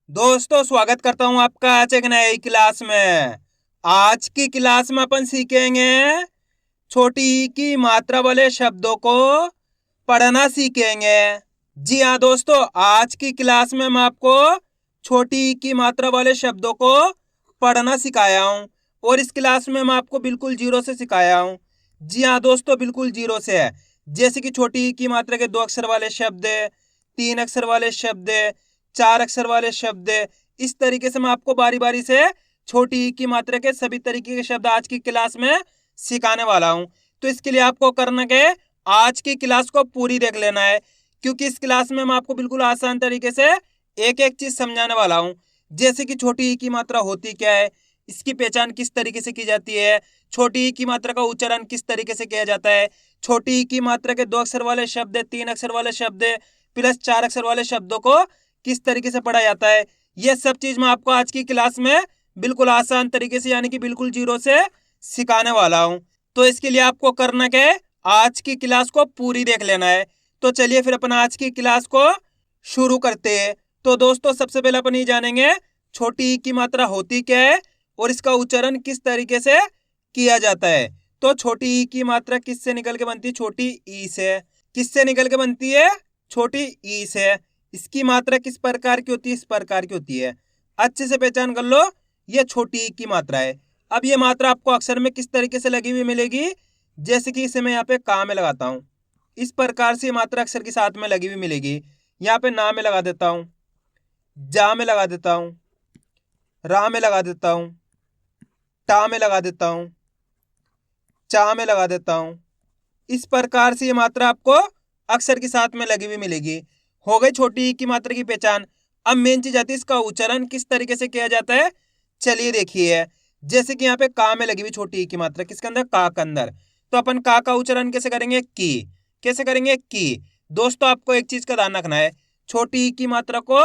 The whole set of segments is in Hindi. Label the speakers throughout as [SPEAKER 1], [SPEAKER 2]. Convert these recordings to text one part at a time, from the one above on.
[SPEAKER 1] दोस्तों स्वागत करता हूं आपका आज एक नई क्लास में। आज की क्लास में अपन सीखेंगे छोटी ई की मात्रा वाले शब्दों को पढ़ना सीखेंगे। जी हाँ दोस्तों, आज की क्लास में मैं आपको छोटी ई की मात्रा वाले शब्दों को पढ़ना सिखाया हूं और इस क्लास में मैं आपको बिल्कुल जीरो से सिखाया हूं। जी हाँ दोस्तों, बिल्कुल जीरो से है। जैसे कि छोटी ई की मात्रा के 2 अक्षर वाले शब्द, 3 अक्षर वाले शब्द, 4 अक्षर वाले शब्द, इस तरीके से मैं आपको बारी बारी से छोटी ई की मात्रा के सभी तरीके के शब्द आज की क्लास में सिखाने वाला हूं। तो इसके लिए आपको करना क्या है, आज की क्लास को पूरी देख लेना है, क्योंकि इस क्लास में मैं आपको बिल्कुल आसान तरीके से एक एक चीज समझाने वाला हूं। जैसे कि छोटी ई की मात्रा होती क्या है, इसकी पहचान किस तरीके से की जाती है, छोटी ई की मात्रा का उच्चारण किस तरीके से किया जाता है, छोटी ई की मात्रा के 2 अक्षर वाले शब्द, 3 अक्षर वाले शब्द प्लस 4 अक्षर वाले शब्दों को किस तरीके से पढ़ा जाता है, यह सब चीज मैं आपको आज की क्लास में बिल्कुल आसान तरीके से यानी कि बिल्कुल जीरो से सिखाने वाला हूं। तो इसके लिए आपको करना क्या है, आज की क्लास को पूरी देख लेना है। तो चलिए फिर अपन आज की क्लास को शुरू करते हैं। तो दोस्तों सबसे पहले अपन ये जानेंगे छोटी ई की मात्रा होती क्या है और इसका उच्चारण किस तरीके से किया जाता है। तो छोटी ई की मात्रा किससे निकल के बनती है, छोटी ई से। किससे निकल के बनती है, छोटी ई से। इसकी मात्रा किस प्रकार की होती है, इस प्रकार की होती है। अच्छे से पहचान कर लो, ये छोटी ई की मात्रा है। अब ये मात्रा आपको अक्षर में किस तरीके से लगी हुई मिलेगी, जैसे कि इसे मैं यहाँ पे का में लगाता हूँ, इस प्रकार से मात्रा अक्षर के साथ में लगी हुई मिलेगी। यहाँ पे ना में लगा देता हूँ, जा में लगा देता हूँ, रा में लगा देता हूँ, टा में लगा देता हूँ, चा में लगा देता हूँ। इस प्रकार से ये मात्रा आपको अक्षर के साथ में लगी हुई मिलेगी। हो गई छोटी ई की मात्रा की पहचान। अब मेन चीज आती है इसका उच्चारण किस तरीके से किया जाता है। चलिए देखिए, जैसे कि यहाँ पे का में लगी हुई छोटी ई की मात्रा, किसके अंदर, का के अंदर। तो अपन का उच्चारण कैसे करेंगे, की। कैसे करेंगे, की। दोस्तों आपको एक चीज का ध्यान रखना है, छोटी ई की मात्रा को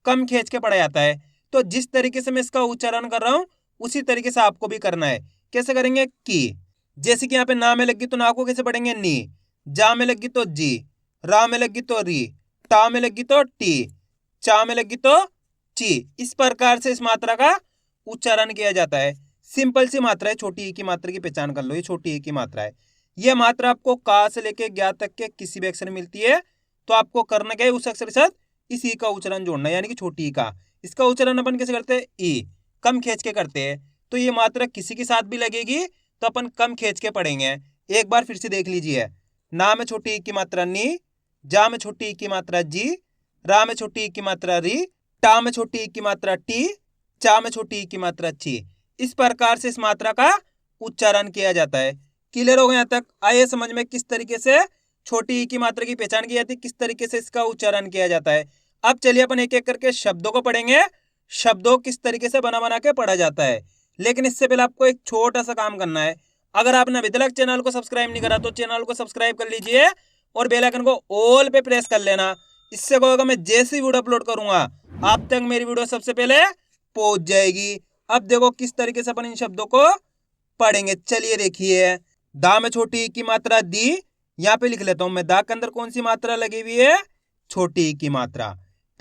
[SPEAKER 1] कम खींच के पढ़ा जाता है। तो जिस तरीके से मैं इसका उच्चारण कर रहा हूँ उसी तरीके से आपको भी करना है। कैसे करेंगे, की। जैसे कि यहाँ पे ना में लगी तो ना को कैसे पढ़ेंगे, नी। जा में लगी तो जी, रा में लगी तो री, टा में लगी तो टी, चा में लगी तो ची। इस प्रकार से इस मात्रा का उच्चारण किया जाता है। सिंपल सी मात्रा है, छोटी ई की मात्रा की पहचान कर लो, ये छोटी ई की मात्रा है। यह मात्रा आपको का से लेके ज्ञा तक के किसी भी अक्षर में मिलती है। तो आपको करना क्या है, उस अक्षर के साथ इस ई का उच्चारण जोड़ना है, यानी कि छोटी ई का। इसका उच्चारण अपन कैसे करते हैं, ई, कम खींच के करते हैं। तो ये मात्रा किसी के साथ भी लगेगी तो अपन कम खींच के पढ़ेंगे। एक बार फिर से देख लीजिए, ना में छोटी ई की मात्रा नी, जा में छोटी ई की मात्रा जी, रा में छोटी ई की मात्रा री, टा में छोटी ई की मात्रा टी, चा में छोटी ई की मात्रा ची। इस प्रकार से इस मात्रा का उच्चारण किया जाता है। क्लियर हो गया यहाँ तक। आइए समझ में किस तरीके से छोटी ई की मात्रा की पहचान की जाती है, किस तरीके से इसका उच्चारण किया जाता है। अब चलिए अपन एक एक करके शब्दों को पढ़ेंगे, शब्दों किस तरीके से बना बना के पढ़ा जाता है। लेकिन इससे पहले आपको एक छोटा सा काम करना है। अगर आपने अभी तक चैनल को सब्सक्राइब नहीं करा तो चैनल को सब्सक्राइब कर लीजिए और बेल आइकन को ऑल पे प्रेस कर लेना। इससे क्या होगा, मैं जैसी वीडियो अपलोड करूंगा आप तक मेरी वीडियो सबसे पहले पहुंच जाएगी। अब देखो किस तरीके से अपन इन शब्दों को पढ़ेंगे। चलिए देखिए, दा में छोटी ई की मात्रा दी, यहाँ पे लिख लेता हूं मैं, दा के अंदर कौन सी मात्रा लगी हुई है, छोटी ई की मात्रा,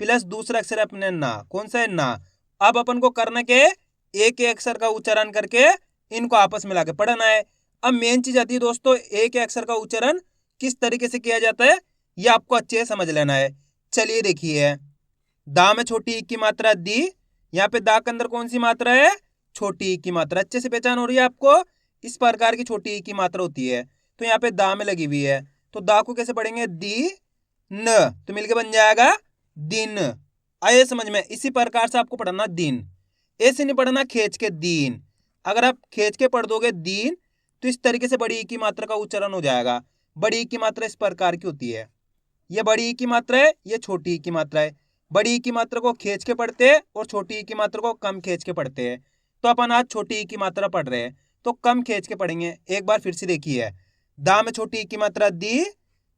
[SPEAKER 1] प्लस दूसरा अक्षर अपने ना, कौन सा है, ना। अब अपन को करना क्या है, एक एक अक्षर का उच्चारण करके इनको आपस में लाके पढ़ना है। अब मेन चीज आती है दोस्तों, एक अक्षर का उच्चारण किस तरीके से किया जाता है, ये आपको अच्छे से समझ लेना है। चलिए देखिए, दा में छोटी ई की मात्रा दी, यहाँ पे दा के अंदर कौन सी मात्रा है, छोटी ई की मात्रा। अच्छे से पहचान हो रही है आपको, इस प्रकार की छोटी ई की मात्रा होती है। तो यहाँ पे दा में लगी हुई है, तो दा को कैसे पढ़ेंगे, दी न, तो मिलके बन जाएगा दिन। आइए समझ में, इसी प्रकार से आपको पढ़ना दिन, ऐसे नहीं पढ़ना खींच के दीन। अगर आप खींच के पढ़ दोगे दीन तो इस तरीके से बड़ी ई की मात्रा का उच्चारण हो जाएगा। बड़ी ई की मात्रा इस प्रकार की होती है, ये बड़ी ई की मात्रा है, ये छोटी ई की मात्रा है। बड़ी ई की मात्रा को खींच के पढ़ते हैं और छोटी ई की मात्रा को कम खींच के पढ़ते हैं। तो अपन आज छोटी ई की मात्रा पढ़ रहे हैं तो कम खींच के पढ़ेंगे। एक बार फिर से देखिए, दा में छोटी ई की मात्रा दी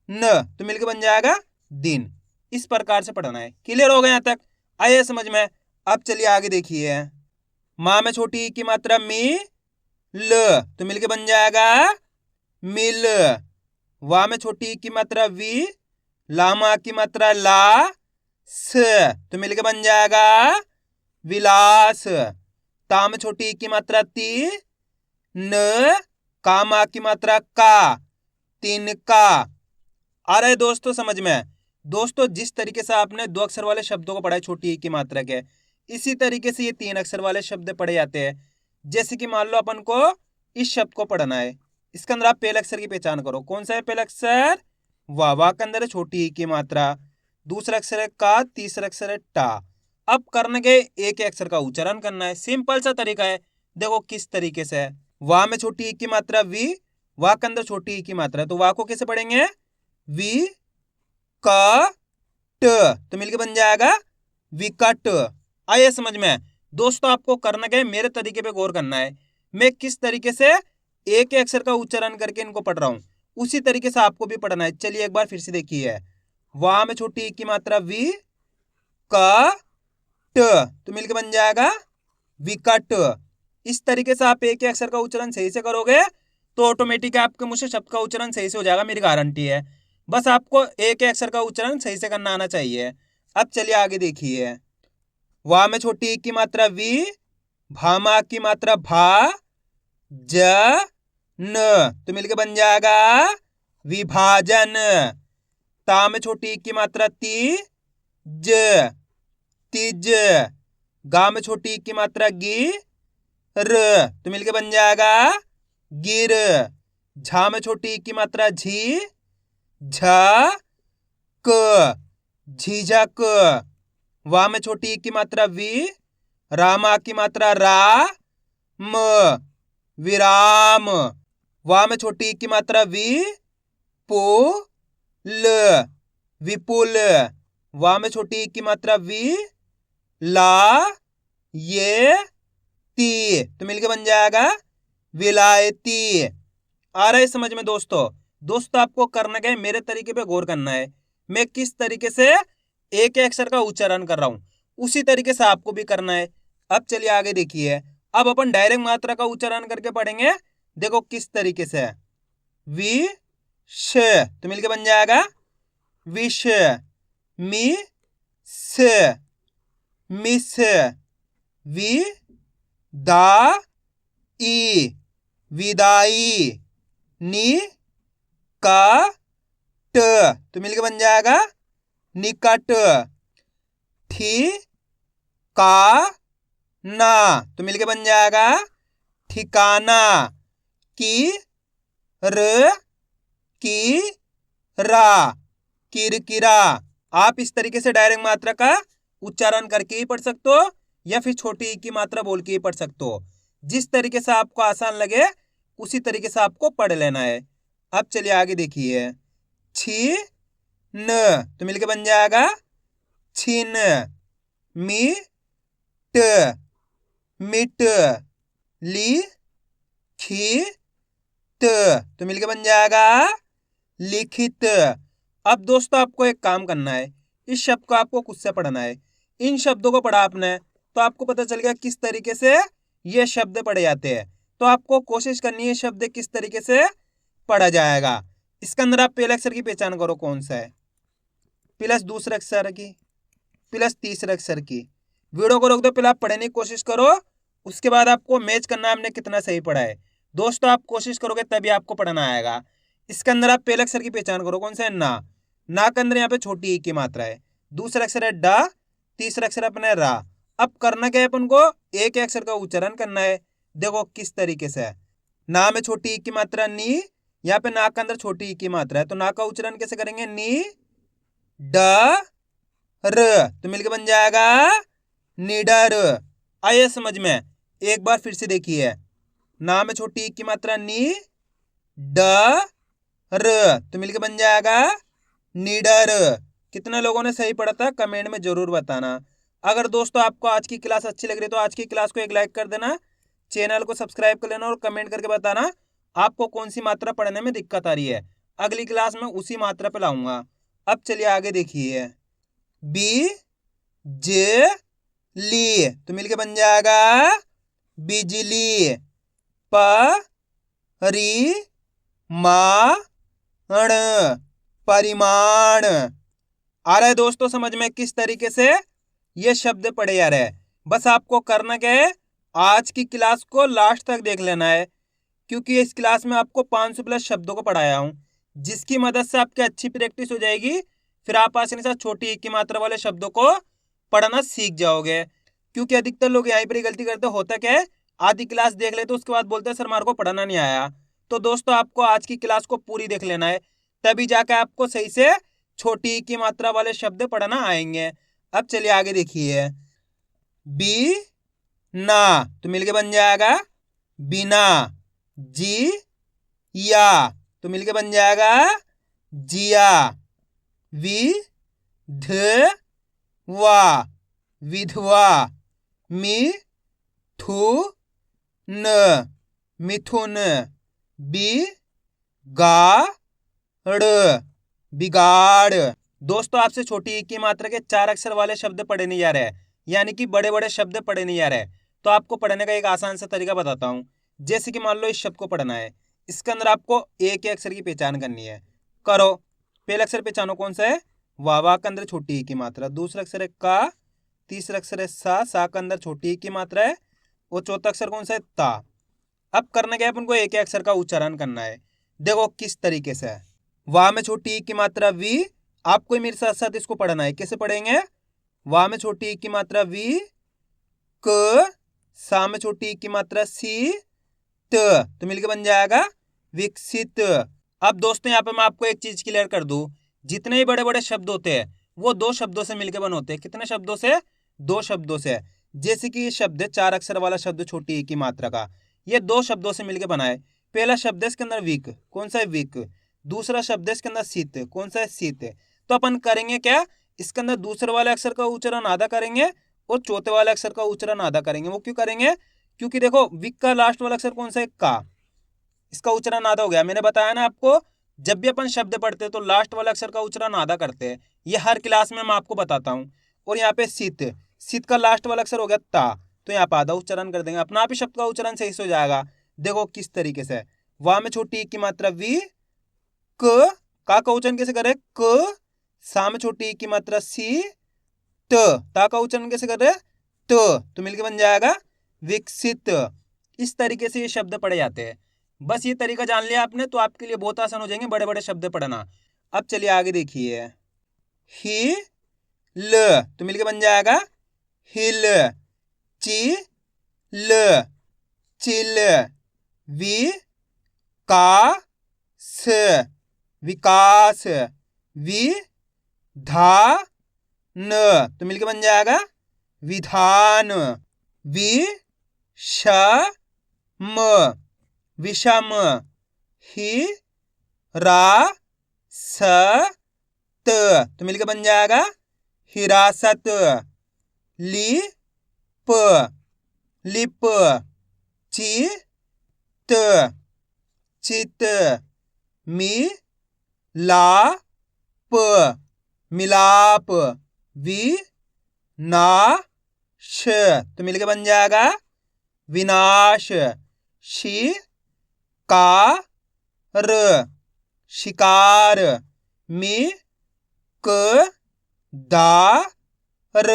[SPEAKER 1] न, तो मिलकर बन जाएगा दिन। इस प्रकार से पढ़ना है। क्लियर हो गया यहाँ तक, आइए समझ में। अब चलिए आगे देखिए, माँ में छोटी ई की मात्रा मी ल, तो मिलके बन जाएगा मिल। वा में छोटी ई की मात्रा वी, लामा की मात्रा ला, स तो मिलके बन जाएगा विलास। ता में छोटी ई की मात्रा ती, न का मा की मात्रा का, तिनका। आ रहा है दोस्तों समझ में? दोस्तों जिस तरीके से आपने दो अक्षर वाले शब्दों को पढ़ा है छोटी ई की मात्रा के, इसी तरीके से ये तीन अक्षर वाले शब्द पढ़े जाते हैं। जैसे कि मान लो अपन को इस शब्द को पढ़ना है, इसके अंदर आप पहले अक्षर की पहचान करो। कौन सा है पहला अक्षर? वाह। वाह के अंदर है छोटी ई की मात्रा। दूसरा अक्षर है का, तीसरा अक्षर है टा। अब करने के एक ही अक्षर का उच्चारण करना है। सिंपल सा तरीका है, देखो किस तरीके से है। वाह में छोटी ई की मात्रा वी, वाह के अंदर छोटी ई की मात्रा है, तो वाह को कैसे पढ़ेंगे? वी क ट तो मिलके बन जाएगा विकट। आइए समझ में? दोस्तों आपको करना क्या है, मेरे तरीके पे गौर करना है। मैं किस तरीके से एक ही अक्षर का उच्चारण करके इनको पढ़ रहा हूं, उसी तरीके से आपको भी पढ़ना है। चलिए एक बार फिर से देखिए। वाह में छोटी ई की मात्रा वी, क ट तो मिलके बन जाएगा विकट। इस तरीके से आप एक ही अक्षर का उच्चारण सही से करोगे तो ऑटोमेटिक आपके मुंह से शब्द का उच्चारण सही से हो जाएगा, मेरी गारंटी है। बस आपको एक ही अक्षर का उच्चारण सही से करना आना चाहिए। अब चलिए आगे देखिए। वाह में छोटी ई की मात्रा वी, भा मा की मात्रा भा, ज न तो मिलके बन जाएगा विभाजन। ता में छोटी ई की मात्रा ती, ज तिज। गा में छोटी ई की मात्रा गी, र तो मिलके बन जाएगा गिर। झा में छोटी ई की मात्रा झी, झा क झिझक। वाह में छोटी ई की मात्रा वी, रामा की मात्रा रा, म विराम। वाह में छोटी ई की मात्रा वी, पु ल विपुल। वाह में छोटी ई की मात्रा वी, ला ये ती तो मिलके बन जाएगा विलायती। आ रहा है समझ में दोस्तों? दोस्तों आपको करना क्या है, मेरे तरीके पे गौर करना है। मैं किस तरीके से एक अक्षर का उच्चारण कर रहा हूं, उसी तरीके से आपको भी करना है। अब चलिए आगे देखिए। अब अपन डायरेक्ट मात्रा का उच्चारण करके पढ़ेंगे। देखो किस तरीके से। वि श तो मिलके बन जाएगा विष। मी स मिस। वि दा ई विदाई। नी का ट तो मिलके बन जाएगा निकट। थी का ना तो मिलके बन जाएगा ठिकाना। की र की रा किरकिरा। आप इस तरीके से डायरेक्ट मात्रा का उच्चारण करके ही पढ़ सकते हो या फिर छोटी ई की मात्रा बोल के ही पढ़ सकते हो। जिस तरीके से आपको आसान लगे उसी तरीके से आपको पढ़ लेना है। अब चलिए आगे देखिए। छी न तो मिलके बन जाएगा छीन। मी ट मिट। ली खी त तो मिलके बन जाएगा लिखित। अब दोस्तों आपको एक काम करना है, इस शब्द को आपको खुद से पढ़ना है। इन शब्दों को पढ़ा आपने तो आपको पता चल गया किस तरीके से ये शब्द पढ़े जाते हैं। तो आपको कोशिश करनी है शब्द किस तरीके से पढ़ा जाएगा। इसके अंदर आप पहले अक्षर की पहचान करो कौन सा है, प्लस दूसरे अक्षर की, प्लस तीसरे अक्षर की। वीडियो को रोक दो, पहले आप पढ़ने की कोशिश करो, उसके बाद आपको मैच करना आपने कितना सही पढ़ा है। दोस्तों आप कोशिश करोगे तभी आपको पढ़ना आएगा। इसके अंदर आप पहले अक्षर की पहचान करो कौन सा है, ना। ना के अंदर यहाँ पे छोटी ई की मात्रा है। दूसरा अक्षर है डा, तीसरा अक्षर अपना है रा। अब करना क्या है, अपन को एक ही अक्षर का उच्चारण करना है। देखो किस तरीके से है। ना में छोटी ई की मात्रा नी, यहाँ पे ना के अंदर छोटी ई की मात्रा है, तो ना का उच्चारण कैसे करेंगे, नी ड र तो मिलके बन जाएगा निडर। आइए समझ में? एक बार फिर से देखिए। ना में छोटी ई की मात्रा नी, ड र तो मिलके बन जाएगा निडर। कितने लोगों ने सही पढ़ा था कमेंट में जरूर बताना। अगर दोस्तों आपको आज की क्लास अच्छी लग रही है तो आज की क्लास को एक लाइक कर देना, चैनल को सब्सक्राइब कर लेना और कमेंट करके बताना आपको कौन सी मात्रा पढ़ने में दिक्कत आ रही है। अगली क्लास में उसी मात्रा पे लाऊंगा। अब चलिए आगे देखिए। बी जे ली तो मिलके बन जाएगा बिजली। प री मा ण परिमाण। आ रहा है दोस्तों समझ में किस तरीके से ये शब्द पढ़े जा रहे हैं। बस आपको करना क्या है, आज की क्लास को लास्ट तक देख लेना है, क्योंकि इस क्लास में आपको 500 प्लस शब्दों को पढ़ाया हूं, जिसकी मदद से आपकी अच्छी प्रैक्टिस हो जाएगी। फिर आप आसानी से छोटी एक की मात्रा वाले शब्दों को पढ़ना सीख जाओगे। क्योंकि अधिकतर लोग यहीं पर ही गलती करते, होता क्या है, आधी क्लास देख लेते उसके बाद बोलते हैं सर हमारे को पढ़ना नहीं आया। तो दोस्तों आपको आज की क्लास को पूरी देख लेना है, तभी जाकर आपको सही से छोटी ई की मात्रा वाले शब्द पढ़ना आएंगे। अब चलिए आगे देखिए। बी ना तो मिलके बन जाएगा बिना। जी या तो मिलके बन जाएगा जिया। वि ध वा विधवा। मि थु न मिथुन। बि गा ड़ बिगाड़। दोस्तों आपसे छोटी ई की मात्रा के 4 अक्षर वाले शब्द पढ़े नहीं जा रहे हैं, यानी कि बड़े बड़े शब्द पढ़े नहीं जा रहे। तो आपको पढ़ने का एक आसान सा तरीका बताता हूँ। जैसे कि मान लो इस शब्द को पढ़ना है, इसके अंदर आपको एक एक अक्षर की पहचान करनी है। करो। पहला अक्षर पहचानो कौन सा है, वाह के अंदर छोटी ई की मात्रा। दूसरा अक्षर है का, तीसरा अक्षर है सा के अंदर छोटी ई की मात्रा है, और चौथा अक्षर कौन सा है ता। अब करना क्या है, अपन को एक एक अक्षर का उच्चारण करना है। देखो किस तरीके से है। वाह में छोटी ई की मात्रा वी, आपको मेरे साथ साथ इसको पढ़ना है। कैसे पढ़ेंगे, वाह में छोटी ई की मात्रा वी, क, सा में छोटी ई की मात्रा सी, त तो मिलकर बन जाएगा विकसित। अब दोस्तों यहाँ पे मैं आपको एक चीज क्लियर कर दूं, जितने ही बड़े बड़े शब्द होते हैं वो 2 शब्दों से मिलकर बन होते हैं। कितने शब्दों से, 2 शब्दों से। जैसे कि ये शब्द है 4 अक्षर वाला शब्द छोटी ई की मात्रा का, ये 2 शब्दों से मिलकर बना है। पहला शब्द है इसके अंदर विक, कौन सा है विक। दूसरा शब्द है इसके अंदर शीत, कौन सा है शीत। तो अपन करेंगे क्या, इसके अंदर दूसरे वाले अक्षर का उच्चारण आधा करेंगे और चौथे वाले अक्षर का उच्चारण आधा करेंगे। वो क्यों करेंगे, क्योंकि देखो विक का लास्ट वाला अक्षर कौन सा है का, इसका उच्चारण आधा हो गया। मैंने बताया ना आपको, जब भी अपन शब्द पढ़ते हैं तो लास्ट वाला अक्षर का उच्चारण आधा करते हैं, ये हर क्लास में मैं आपको बताता हूँ। और यहाँ पे शीत, शीत का लास्ट वाला अक्षर हो गया ता, तो यहाँ पे आधा उच्चारण कर देंगे, अपना आप ही शब्द का उच्चारण सही से हो जाएगा। देखो किस तरीके से, वाह में छोटी ई की मात्रा वी, क, का उच्चारण कैसे करे क, सा में छोटी ई की मात्रा सी, त, ता का उच्चारण कैसे कर रहे तो मिलके बन जाएगा विकसित। इस तरीके से ये शब्द पढ़े जाते हैं। बस ये तरीका जान लिया आपने तो आपके लिए बहुत आसान हो जाएंगे बड़े बड़े शब्द पढ़ना। अब चलिए आगे देखिए। ही ल तो मिलके बन जाएगा हिल। ची ल चिल। वि का स विकास। वि धा न तो मिलके बन जाएगा विधान। वि श म विषम। ही रा स त तो मिलके बन जाएगा हिरासत। लि प लिप। चि त चित। मि ला प मिलाप। वि ना श तो मिलके बन जाएगा विनाश। शि का र शिकार। मि क दा र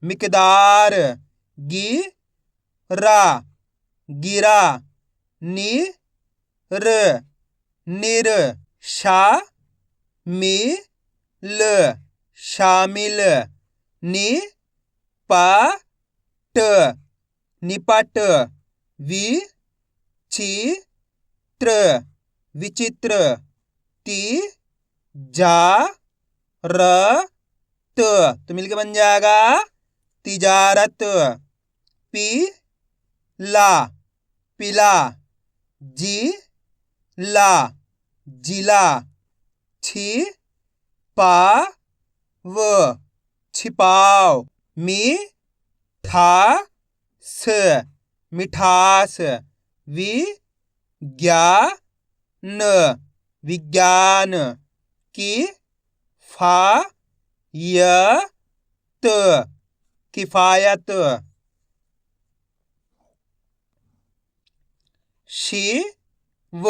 [SPEAKER 1] मिकदार। गि रा गिरा। नि र निर। शा मि ल शामिल। नि पा ट निपट। वि ची त्र विचित्र। ति जा र त तो मिलके बन जाएगा तिजारत। पी ला पिला। जी ला जिला। छी पा व छिपाव। मी ठा स मिठास। वि ज्ञा न विज्ञान। कि फा य त किफायत। शि व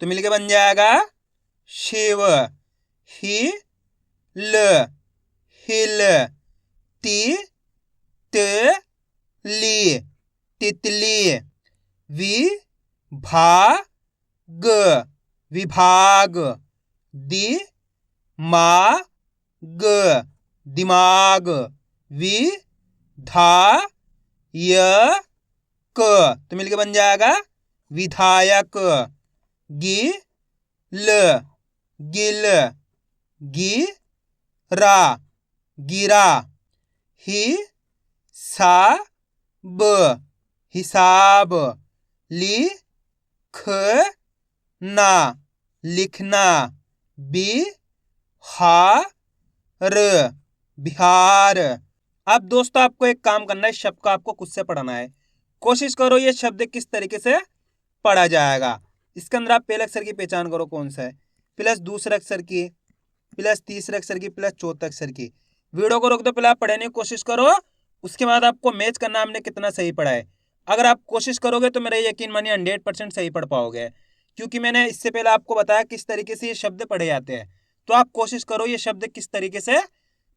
[SPEAKER 1] तो मिलके बन जाएगा शिव। ही ल हिल, ति त ली, तितली, विभाग, विभाग, दिमाग, दिमाग, विधायक, तो मिलके बन जाएगा विधायक, गिल, गिल, गिरा, गिरा, हिसाब, हिसाब, लिखना, लिखना, बिहार, बिहार। अब दोस्तों आपको एक काम करना है, इस शब्द को आपको खुद से पढ़ना है। कोशिश करो ये शब्द किस तरीके से पढ़ा जाएगा। इसके अंदर आप पहले अक्षर की पहचान करो कौन सा है, प्लस दूसरे अक्षर की, प्लस तीसरे अक्षर की, प्लस चौथे अक्षर की। वीडियो को रोक दो, पहले आप पढ़ने की कोशिश करो, उसके बाद आपको मैच करना हमने कितना सही पढ़ा है। अगर आप कोशिश करोगे तो मेरा यकीन मानिए 100% सही पढ़ पाओगे, क्योंकि मैंने इससे पहले आपको बताया किस तरीके से ये शब्द पढ़े जाते हैं। तो आप कोशिश करो ये शब्द किस तरीके से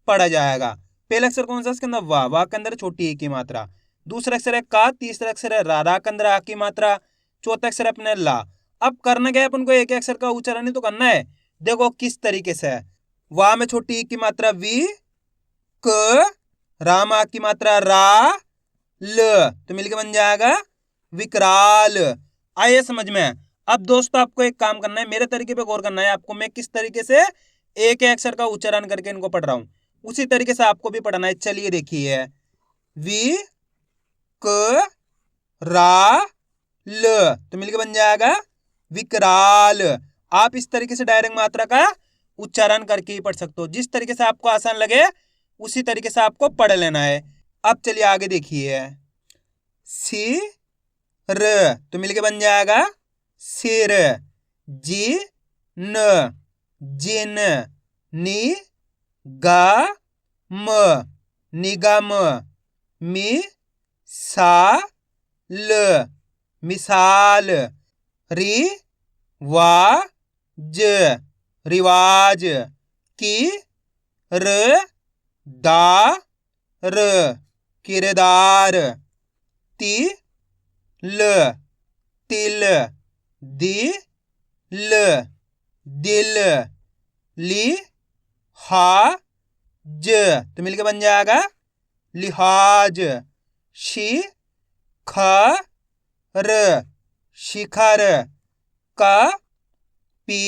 [SPEAKER 1] पढ़ा जाएगा। पहला अक्षर कौन सा है इसके अंदर, वाह, वाह के अंदर छोटी ई की मात्रा, दूसरा अक्षर है का, तीसरा अक्षर है रा, रा के अंदर आ की मात्रा, चौथा अक्षर अपने ला। अब करना क्या है, अपन को एक अक्षर का उच्चारण ही तो करना है। देखो किस तरीके से है, वाह में छोटी ई की मात्रा वी, क, रामा की मात्रा रा, ल, तो मिलके बन जाएगा विकराल। आइए समझ में। अब दोस्तों आपको एक काम करना है, मेरे तरीके पे गौर करना है आपको, मैं किस तरीके से एक अक्षर का उच्चारण करके इनको पढ़ रहा हूं, उसी तरीके से आपको भी पढ़ना है। चलिए देखिए, वी, क, रा, ल, तो मिलके बन जाएगा विकराल। आप इस तरीके से डायरेक्ट मात्रा का उच्चारण करके ही पढ़ सकते हो, जिस तरीके से आपको आसान लगे उसी तरीके से आपको पढ़ लेना है। अब चलिए आगे देखिए, सी, र, तो मिलके बन जाएगा सिर, जी, न, जिन, नि, गा, म, निगम, मी, सा, ल, मिसाल, रि, वा, ज, रिवाज, की, र, दा, र, किरदार, ति, ल, तिल, दी, ल, दिल, ली, हा, ज, तो मिलके बन जाएगा लिहाज, शी, ख, र, शिखर, क, पी,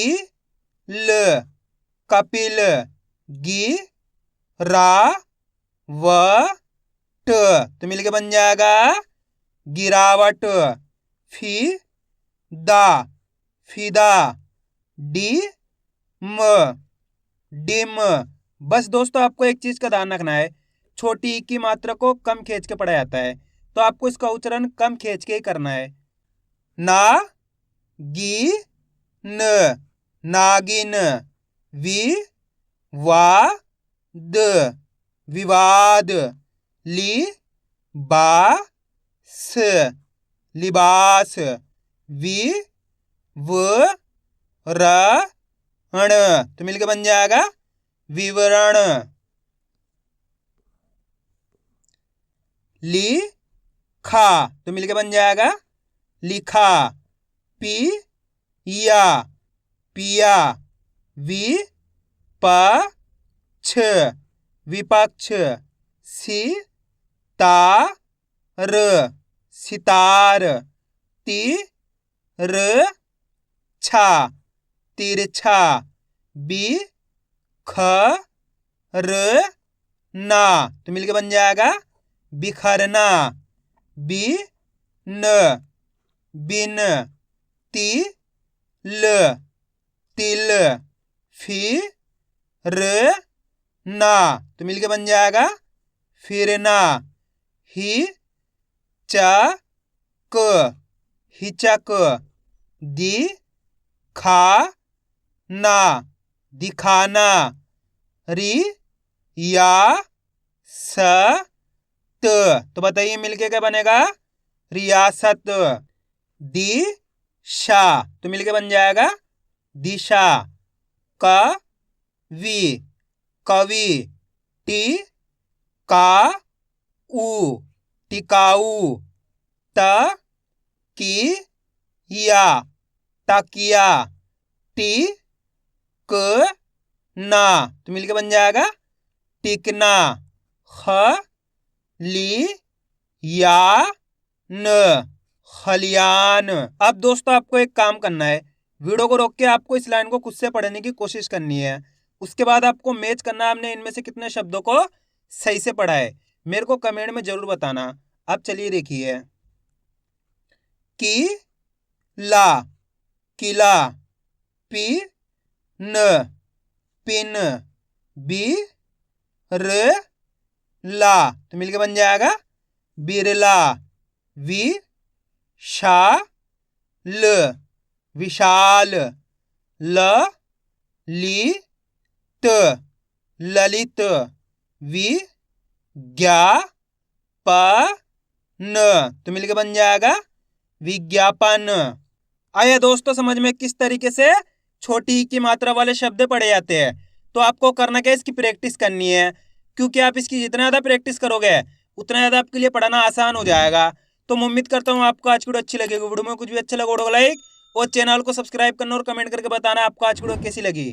[SPEAKER 1] ल, कपिल, गी, रा, व, ट, तो मिलके बन जाएगा गिरावट, फी, दा, फिदा, डी, म, डिम। बस दोस्तों आपको एक चीज का ध्यान रखना है, छोटी ई की मात्रा को कम खींच के पढ़ा जाता है, तो आपको इसका उच्चारण कम खींच के ही करना है। ना, गी, न, नागिन, वि, वा, द, विवाद, ली, बा, स, लिबास, वि, व, र, ण, तो मिलके बन जाएगा विवरण, ली, खा, तो मिलके बन जाएगा लिखा, पी, या, पिया, वि, प, छ, विपक्ष, सी, ता, र, सितार, ति, र, छा, तिरछा, बी, ख, र, ना, तो मिलके बन जाएगा बिखरना, बी, न, बिन, ति, ल, तिल, फी, र, ना, तो मिलके बन जाएगा फिरना, ही, च, क, हिचक, दी, खा, ना, दिखाना, री, या, स, त, तो बताइए मिलके क्या बनेगा रियासत, दी, शा, तो मिलके बन जाएगा दिशा, क, वि, कवि, टी का ऊ टिकाऊ, त की या तकिया, टी क ना तो मिलके बन जाएगा टिकना, ख ली या न खलियान। अब दोस्तों आपको एक काम करना है, वीडियो को रोक के आपको इस लाइन को खुद से पढ़ने की कोशिश करनी है। उसके बाद आपको मैच करना है आपने इनमें से कितने शब्दों को सही से पढ़ा है, मेरे को कमेंट में जरूर बताना। अब चलिए देखिए, की ला किला, पी न पिन, बी र ला तो मिलके बन जाएगा बिरला, वि शा ल विशाल, ल ली त ललित, वि ज्ञा प न तो मिलके बन जाएगा विज्ञापन। आया दोस्तों समझ में किस तरीके से छोटी ई की मात्रा वाले शब्द पढ़े जाते हैं। तो आपको करना क्या है, इसकी प्रैक्टिस करनी है, क्योंकि आप इसकी जितना ज़्यादा प्रैक्टिस करोगे उतना ज़्यादा आपके लिए पढ़ाना आसान हो जाएगा। तो मैं उम्मीद करता हूँ आपको आज की वीडियो अच्छी लगेगी। वीडियो में कुछ भी अच्छा लगा वीडियो को लाइक और चैनल को सब्सक्राइब करना और कमेंट करके बताना आपको आज की वीडियो कैसी लगी।